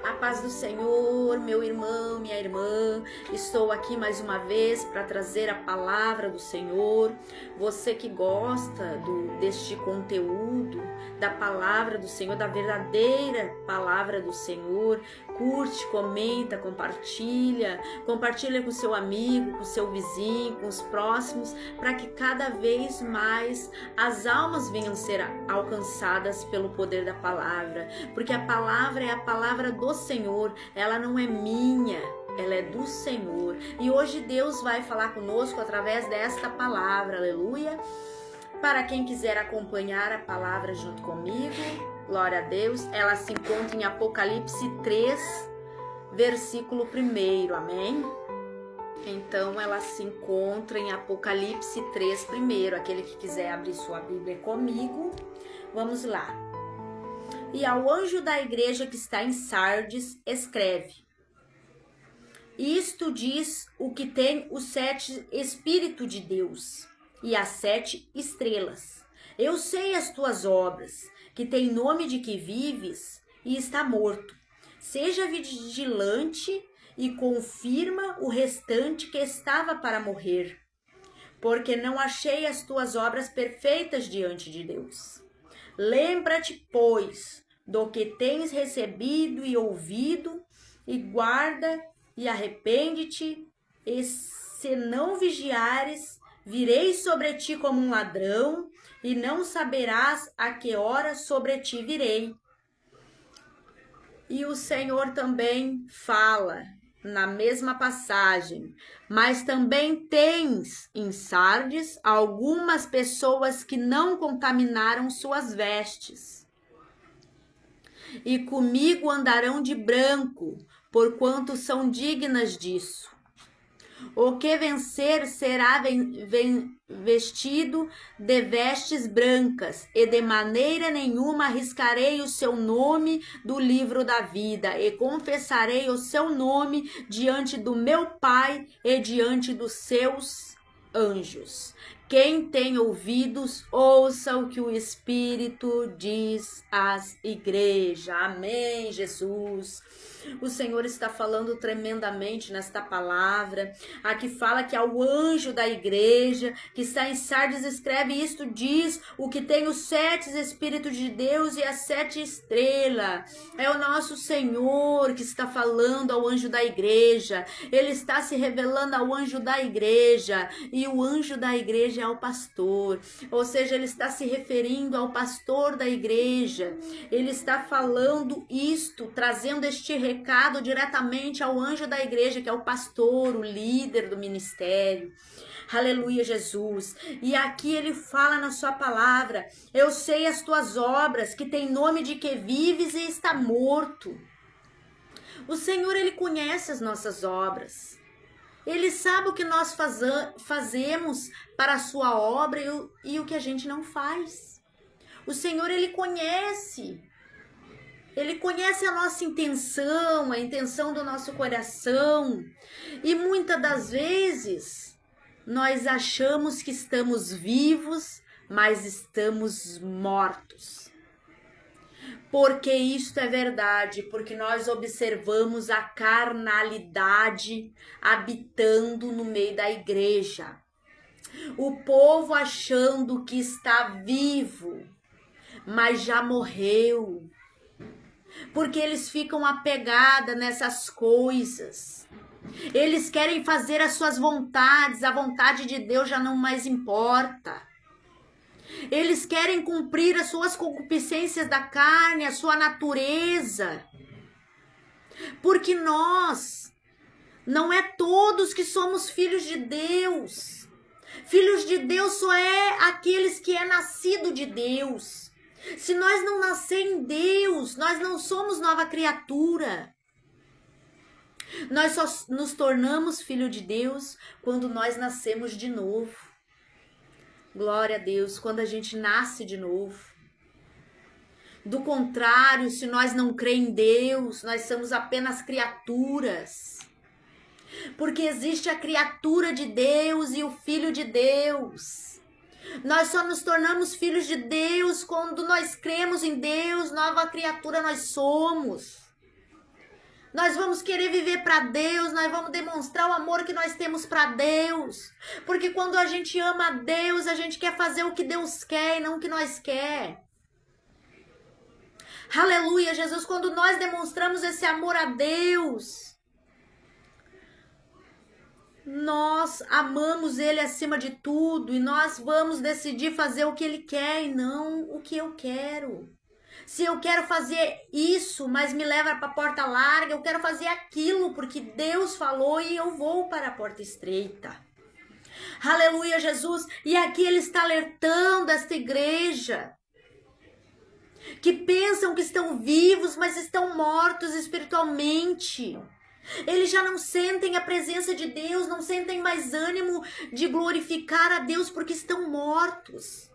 A paz do Senhor, meu irmão, minha irmã, estou aqui mais uma vez para trazer a palavra do Senhor. Você que gosta deste conteúdo, da palavra do Senhor, da verdadeira palavra do Senhor, curte, comenta, compartilha com seu amigo, com seu vizinho, com os próximos, para que cada vez mais as almas venham ser alcançadas pelo poder da palavra, porque a palavra é a palavra do Senhor, ela não é minha, ela é do Senhor. E hoje Deus vai falar conosco através desta palavra, aleluia. Para quem quiser acompanhar a palavra junto comigo, glória a Deus, ela se encontra em Apocalipse 3, versículo 1, amém? Então ela se encontra em Apocalipse 3, 1, aquele que quiser abrir sua Bíblia comigo, vamos lá. E ao anjo da igreja que está em Sardes, escreve: isto diz o que tem os 7 Espíritos de Deus e as 7 estrelas. Eu sei as tuas obras, que tem nome de que vives e está morto. Seja vigilante e confirma o restante que estava para morrer, porque não achei as tuas obras perfeitas diante de Deus. Lembra-te, pois, do que tens recebido e ouvido, e guarda e arrepende-te, e se não vigiares, virei sobre ti como um ladrão, e não saberás a que hora sobre ti virei. E o Senhor também fala na mesma passagem: mas também tens em Sardes algumas pessoas que não contaminaram suas vestes, e comigo andarão de branco, porquanto são dignas disso. O que vencer será vestido de vestes brancas, e de maneira nenhuma arriscarei o seu nome do livro da vida, e confessarei o seu nome diante do meu Pai e diante dos seus anjos. Quem tem ouvidos, ouça o que o Espírito diz às igrejas. Amém, Jesus. O Senhor está falando tremendamente nesta palavra. Aqui fala que ao anjo da igreja que está em Sardes escreve: isto diz o que tem os 7 Espíritos de Deus e as 7 estrelas. É o nosso Senhor que está falando ao anjo da igreja. Ele está se revelando ao anjo da igreja, e o anjo da igreja é o pastor, ou seja, ele está se referindo ao pastor da igreja. Ele está falando isto, trazendo este recado diretamente ao anjo da igreja, que é o pastor, o líder do ministério. Aleluia, Jesus. E aqui ele fala na sua palavra: eu sei as tuas obras, que tem nome de que vives e está morto. O Senhor, ele conhece as nossas obras. Ele sabe o que nós fazemos para a sua obra e o que a gente não faz. O Senhor, ele conhece. Ele conhece a nossa intenção, a intenção do nosso coração. E muitas das vezes nós achamos que estamos vivos, mas estamos mortos. Porque isto é verdade, porque nós observamos a carnalidade habitando no meio da igreja. O povo achando que está vivo, mas já morreu. Porque eles ficam apegados nessas coisas. Eles querem fazer as suas vontades, a vontade de Deus já não mais importa. Eles querem cumprir as suas concupiscências da carne, a sua natureza. Porque nós, não é todos que somos filhos de Deus. Filhos de Deus só é aqueles que é nascido de Deus. Se nós não nascer em Deus, nós não somos nova criatura. Nós só nos tornamos filho de Deus quando nós nascemos de novo. Glória a Deus, quando a gente nasce de novo. Do contrário, se nós não cremos em Deus, nós somos apenas criaturas. Porque existe a criatura de Deus e o filho de Deus. Nós só nos tornamos filhos de Deus quando nós cremos em Deus, nova criatura nós somos. Nós vamos querer viver para Deus, nós vamos demonstrar o amor que nós temos para Deus. Porque quando a gente ama a Deus, a gente quer fazer o que Deus quer e não o que nós quer. Aleluia, Jesus, quando nós demonstramos esse amor a Deus, nós amamos Ele acima de tudo e nós vamos decidir fazer o que Ele quer e não o que eu quero. Se eu quero fazer isso, mas me leva para a porta larga, eu quero fazer aquilo porque Deus falou e eu vou para a porta estreita. Aleluia, Jesus. E aqui Ele está alertando esta igreja que pensam que estão vivos, mas estão mortos espiritualmente. Eles já não sentem a presença de Deus, não sentem mais ânimo de glorificar a Deus porque estão mortos.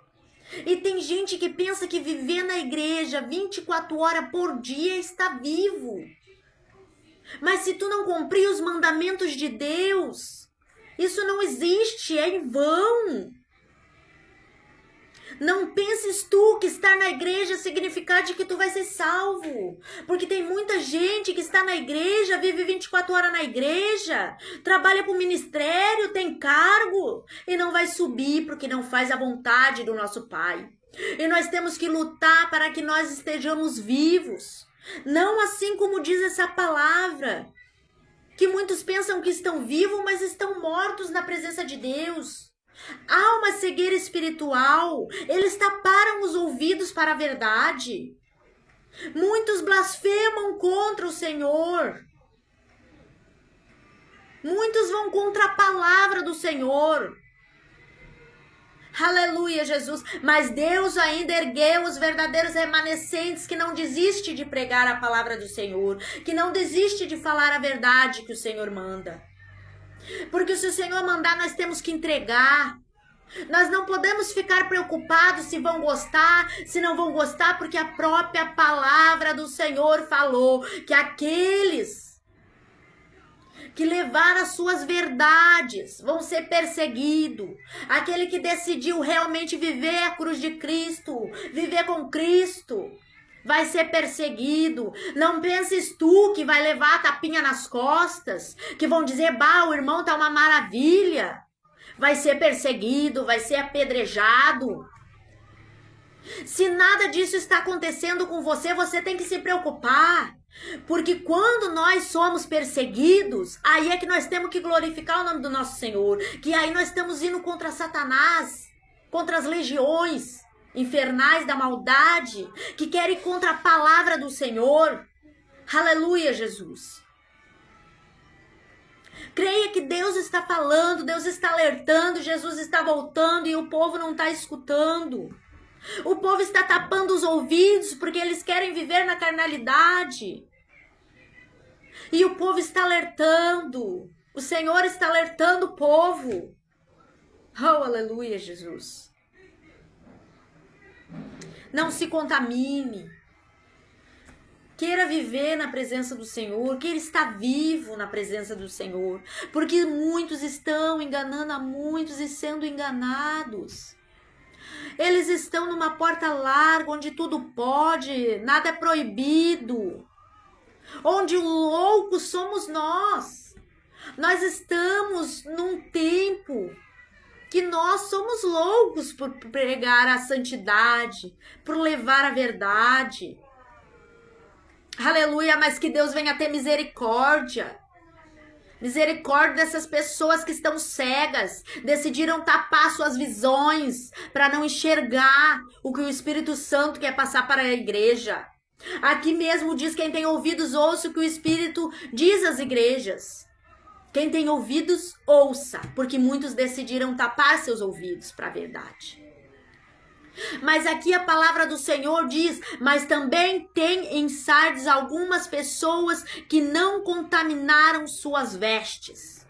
E tem gente que pensa que viver na igreja 24 horas por dia está vivo. Mas se tu não cumprir os mandamentos de Deus, isso não existe, é em vão. Não penses tu que estar na igreja significa de que tu vai ser salvo. Porque tem muita gente que está na igreja, vive 24 horas na igreja, trabalha para o ministério, tem cargo e não vai subir porque não faz a vontade do nosso Pai. E nós temos que lutar para que nós estejamos vivos. Não assim como diz essa palavra, que muitos pensam que estão vivos, mas estão mortos na presença de Deus. Há uma cegueira espiritual, eles taparam os ouvidos para a verdade. Muitos blasfemam contra o Senhor. Muitos vão contra a palavra do Senhor. Aleluia, Jesus. Mas Deus ainda ergueu os verdadeiros remanescentes que não desiste de pregar a palavra do Senhor, que não desiste de falar a verdade que o Senhor manda. Porque se o Senhor mandar, nós temos que entregar. Nós não podemos ficar preocupados se vão gostar, se não vão gostar, porque a própria palavra do Senhor falou que aqueles que levaram as suas verdades vão ser perseguidos. Aquele que decidiu realmente viver a cruz de Cristo, viver com Cristo, vai ser perseguido. Não penses tu que vai levar a tapinha nas costas, que vão dizer, bah, o irmão tá uma maravilha. Vai ser perseguido, vai ser apedrejado. Se nada disso está acontecendo com você, você tem que se preocupar. Porque quando nós somos perseguidos, aí é que nós temos que glorificar o nome do nosso Senhor. Que aí nós estamos indo contra Satanás, contra as legiões infernais da maldade, que querem ir contra a palavra do Senhor. Aleluia, Jesus. Creia que Deus está falando, Deus está alertando, Jesus está voltando e o povo não está escutando. O povo está tapando os ouvidos porque eles querem viver na carnalidade. E o povo está alertando. O Senhor está alertando o povo. Oh, aleluia, Jesus. Não se contamine. Queira viver na presença do Senhor, queira estar vivo na presença do Senhor, porque muitos estão enganando a muitos e sendo enganados. Eles estão numa porta larga, onde tudo pode, nada é proibido, onde o louco somos nós. Nós estamos num tempo que nós somos loucos por pregar a santidade, por levar a verdade. Aleluia, mas que Deus venha ter misericórdia. Misericórdia dessas pessoas que estão cegas, decidiram tapar suas visões para não enxergar o que o Espírito Santo quer passar para a igreja. Aqui mesmo diz, quem tem ouvidos, ouça o que o Espírito diz às igrejas. Quem tem ouvidos, ouça, porque muitos decidiram tapar seus ouvidos para a verdade. Mas aqui a palavra do Senhor diz, mas também tem em Sardes algumas pessoas que não contaminaram suas vestes.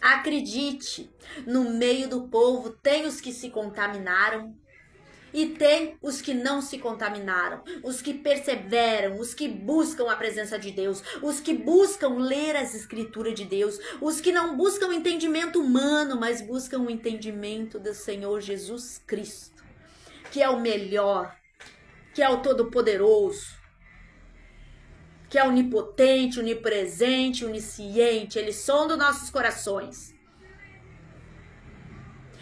Acredite, no meio do povo tem os que se contaminaram e tem os que não se contaminaram, os que perseveram, os que buscam a presença de Deus, os que buscam ler as escrituras de Deus, os que não buscam o entendimento humano, mas buscam o entendimento do Senhor Jesus Cristo, que é o melhor, que é o Todo-Poderoso, que é onipotente, onipresente, onisciente. Ele sonda nossos corações.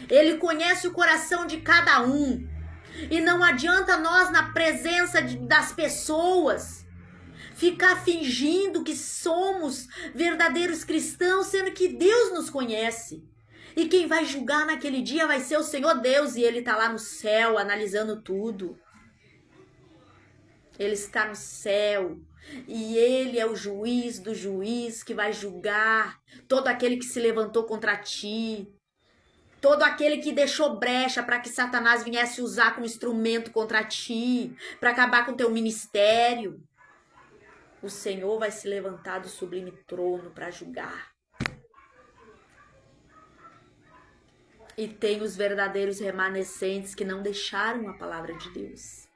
Ele conhece o coração de cada um. E não adianta nós, na presença das pessoas, ficar fingindo que somos verdadeiros cristãos, sendo que Deus nos conhece. E quem vai julgar naquele dia vai ser o Senhor Deus, e Ele está lá no céu, analisando tudo. Ele está no céu, e Ele é o juiz do juiz que vai julgar todo aquele que se levantou contra ti. Todo aquele que deixou brecha para que Satanás viesse usar como instrumento contra ti, para acabar com o teu ministério. O Senhor vai se levantar do sublime trono para julgar. E tem os verdadeiros remanescentes que não deixaram a palavra de Deus.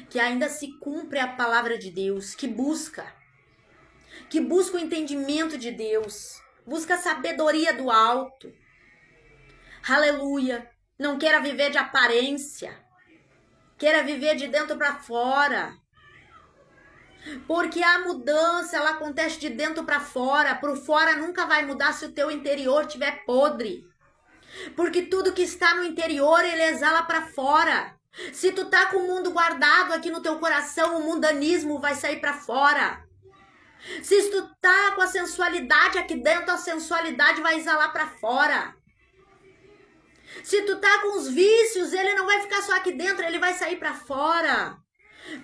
Que ainda se cumpre a palavra de Deus, que busca o entendimento de Deus, busca a sabedoria do alto. Aleluia, não queira viver de aparência, queira viver de dentro para fora, porque a mudança ela acontece de dentro para fora. Por fora nunca vai mudar se o teu interior estiver podre, porque tudo que está no interior ele exala para fora. Se tu tá com o mundo guardado aqui no teu coração, o mundanismo vai sair para fora. Se tu tá com a sensualidade aqui dentro, a sensualidade vai exalar para fora. Se tu tá com os vícios, ele não vai ficar só aqui dentro, ele vai sair para fora.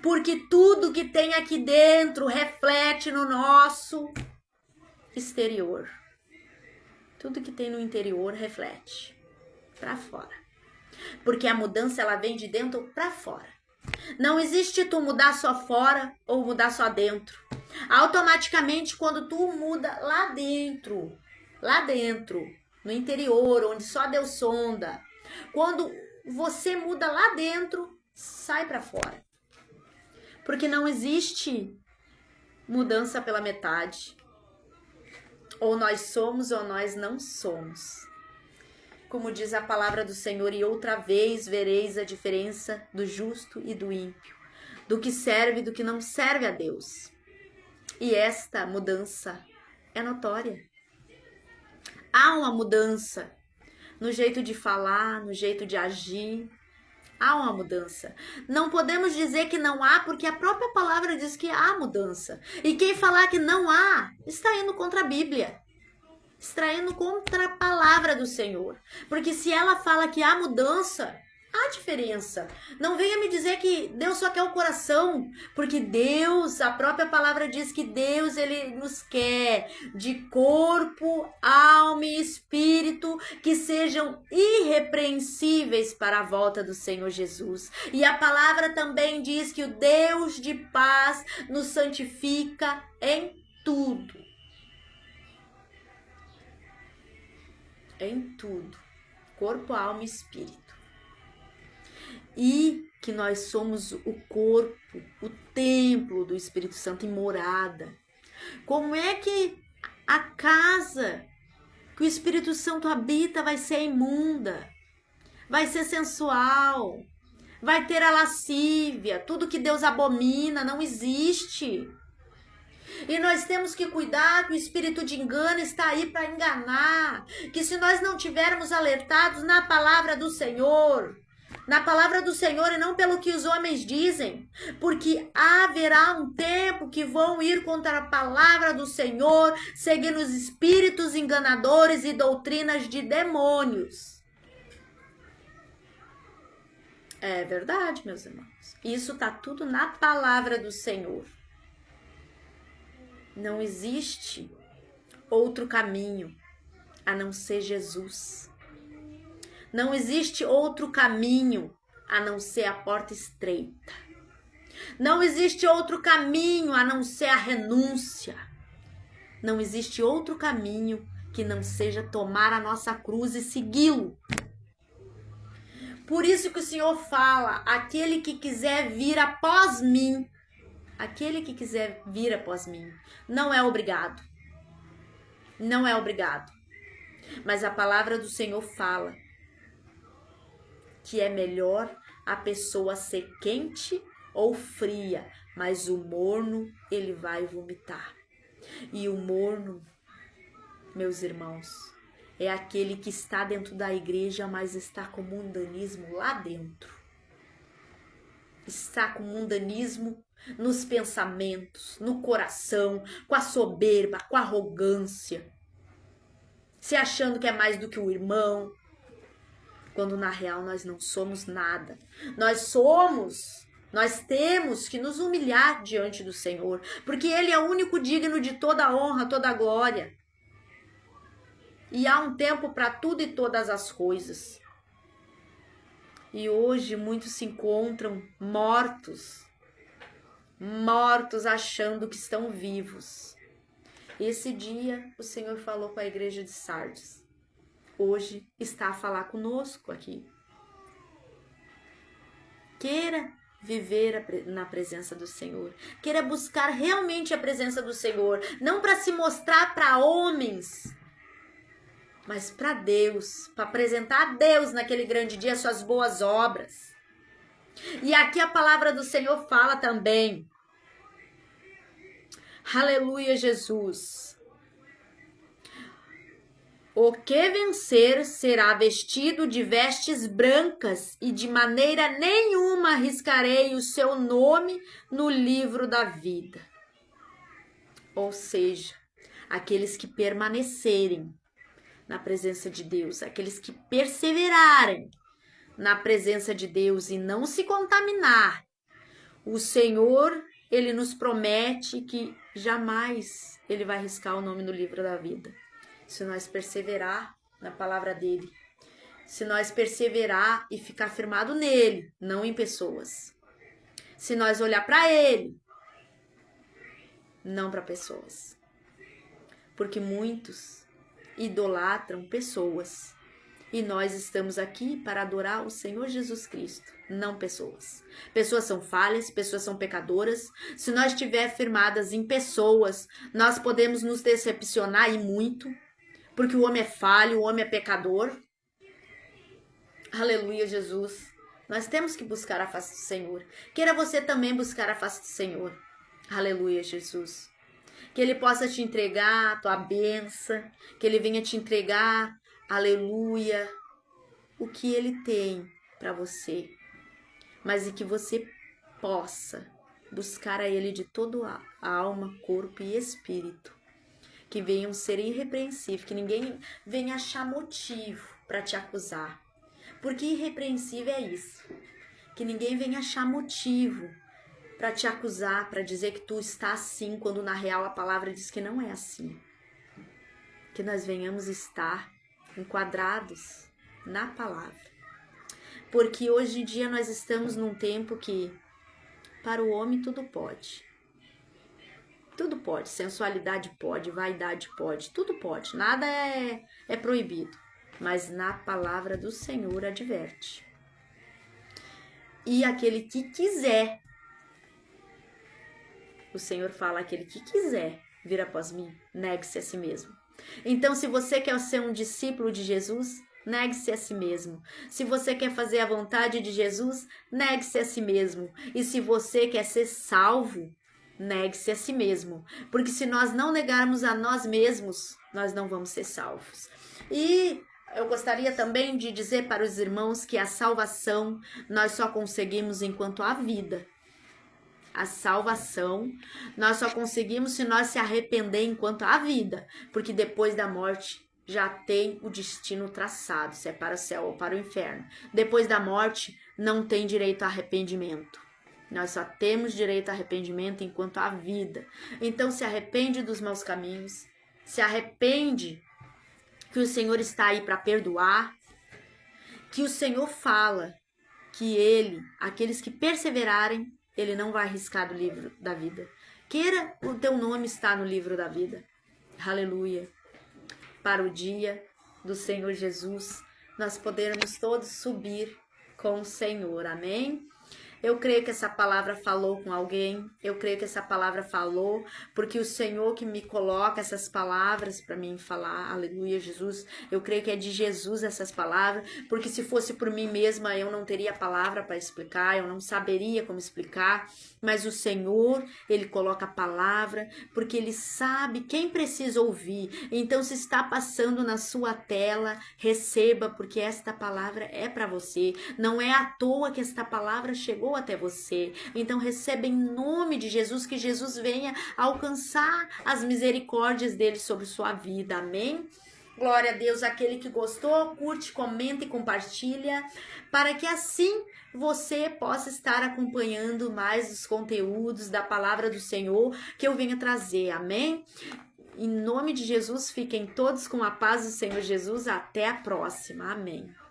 Porque tudo que tem aqui dentro reflete no nosso exterior. Tudo que tem no interior reflete para fora. Porque a mudança ela vem de dentro para fora. Não existe tu mudar só fora ou mudar só dentro. Automaticamente quando tu muda lá dentro, no interior, onde só Deus sonda. Quando você muda lá dentro, sai para fora. Porque não existe mudança pela metade. Ou nós somos ou nós não somos. Como diz a palavra do Senhor, e outra vez vereis a diferença do justo e do ímpio, do que serve e do que não serve a Deus. E esta mudança é notória. Há uma mudança no jeito de falar, no jeito de agir. Há uma mudança. Não podemos dizer que não há, porque a própria palavra diz que há mudança. E quem falar que não há, está indo contra a Bíblia. Está indo contra a palavra do Senhor. Porque se ela fala que há mudança, há diferença. Não venha me dizer que Deus só quer o coração, porque Deus, a própria palavra diz que Deus, ele nos quer de corpo, alma e espírito que sejam irrepreensíveis para a volta do Senhor Jesus. E a palavra também diz que o Deus de paz nos santifica em tudo. Em tudo. Corpo, alma e espírito. E que nós somos o corpo, o templo do Espírito Santo e morada. Como é que a casa que o Espírito Santo habita vai ser imunda, vai ser sensual, vai ter a lascívia, tudo que Deus abomina, não existe. E nós temos que cuidar que o espírito de engano está aí para enganar, que se nós não tivermos alertados na palavra do Senhor e não pelo que os homens dizem, porque haverá um tempo que vão ir contra a palavra do Senhor, seguindo os espíritos enganadores e doutrinas de demônios. É verdade, meus irmãos. Isso está tudo na palavra do Senhor. Não existe outro caminho a não ser Jesus. Não existe outro caminho a não ser a porta estreita. Não existe outro caminho a não ser a renúncia. Não existe outro caminho que não seja tomar a nossa cruz e segui-lo. Por isso que o Senhor fala, aquele que quiser vir após mim, não é obrigado. Não é obrigado. Mas a palavra do Senhor fala que é melhor a pessoa ser quente ou fria, mas o morno ele vai vomitar. E o morno, meus irmãos, é aquele que está dentro da igreja, mas está com mundanismo lá dentro. Está com mundanismo nos pensamentos, no coração, com a soberba, com a arrogância, se achando que é mais do que o irmão, quando na real nós não somos nada. Nós temos que nos humilhar diante do Senhor, porque Ele é o único digno de toda honra, toda glória. E há um tempo para tudo e todas as coisas. E hoje muitos se encontram mortos achando que estão vivos. Esse dia o Senhor falou com a igreja de Sardes. Hoje está a falar conosco aqui. Queira viver na presença do Senhor. Queira buscar realmente a presença do Senhor. Não para se mostrar para homens, mas para Deus. Para apresentar a Deus naquele grande dia suas boas obras. E aqui a palavra do Senhor fala também. Aleluia, Jesus. O que vencer será vestido de vestes brancas e de maneira nenhuma riscarei o seu nome no livro da vida. Ou seja, aqueles que permanecerem na presença de Deus, aqueles que perseverarem na presença de Deus e não se contaminar, o Senhor, Ele nos promete que jamais Ele vai riscar o nome no livro da vida. Se nós perseverar na palavra dele, se nós perseverar e ficar firmado nele, não em pessoas. Se nós olhar para ele, não para pessoas. Porque muitos idolatram pessoas. E nós estamos aqui para adorar o Senhor Jesus Cristo, não pessoas. Pessoas são falhas, pessoas são pecadoras. Se nós estivermos firmadas em pessoas, nós podemos nos decepcionar e muito. Porque o homem é falho, o homem é pecador. Aleluia, Jesus. Nós temos que buscar a face do Senhor. Queira você também buscar a face do Senhor. Aleluia, Jesus. Que Ele possa te entregar a tua bênção. Que Ele venha te entregar, aleluia, o que Ele tem para você. Mas e que você possa buscar a Ele de toda a alma, corpo e espírito. Que venham ser irrepreensíveis, que ninguém venha achar motivo para te acusar. Porque irrepreensível é isso. Que ninguém venha achar motivo para te acusar, para dizer que tu está assim, quando na real a palavra diz que não é assim. Que nós venhamos estar enquadrados na palavra. Porque hoje em dia nós estamos num tempo que para o homem tudo pode. Tudo pode, sensualidade pode, vaidade pode, tudo pode, nada é proibido, mas na palavra do Senhor adverte. E aquele que quiser, o Senhor fala, aquele que quiser vir após mim, negue-se a si mesmo. Então, se você quer ser um discípulo de Jesus, negue-se a si mesmo. Se você quer fazer a vontade de Jesus, negue-se a si mesmo. E se você quer ser salvo, negue-se a si mesmo, porque se nós não negarmos a nós mesmos, nós não vamos ser salvos. E eu gostaria também de dizer para os irmãos que a salvação nós só conseguimos enquanto há vida. A salvação nós só conseguimos se nós se arrepender enquanto há vida, porque depois da morte já tem o destino traçado, se é para o céu ou para o inferno. Depois da morte não tem direito a arrependimento. Nós só temos direito a arrependimento enquanto há vida. Então se arrepende dos maus caminhos, se arrepende que o Senhor está aí para perdoar, que o Senhor fala que Ele, aqueles que perseverarem, Ele não vai arriscar do livro da vida. Queira o teu nome estar no livro da vida. Aleluia. Para o dia do Senhor Jesus, nós podermos todos subir com o Senhor. Amém? Eu creio que essa palavra falou com alguém. Eu creio que essa palavra falou, porque o Senhor que me coloca essas palavras para mim falar. Aleluia, Jesus. Eu creio que é de Jesus essas palavras, porque se fosse por mim mesma, eu não teria palavra para explicar, eu não saberia como explicar, mas o Senhor, Ele coloca a palavra, porque Ele sabe quem precisa ouvir. Então, se está passando na sua tela, receba, porque esta palavra é para você. Não é à toa que esta palavra chegou até você. Então, receba em nome de Jesus, que Jesus venha alcançar as misericórdias dele sobre sua vida. Amém? Glória a Deus. Aquele que gostou, curte, comenta e compartilha, para que assim você possa estar acompanhando mais os conteúdos da palavra do Senhor que eu venho trazer. Amém? Em nome de Jesus, fiquem todos com a paz do Senhor Jesus. Até a próxima. Amém.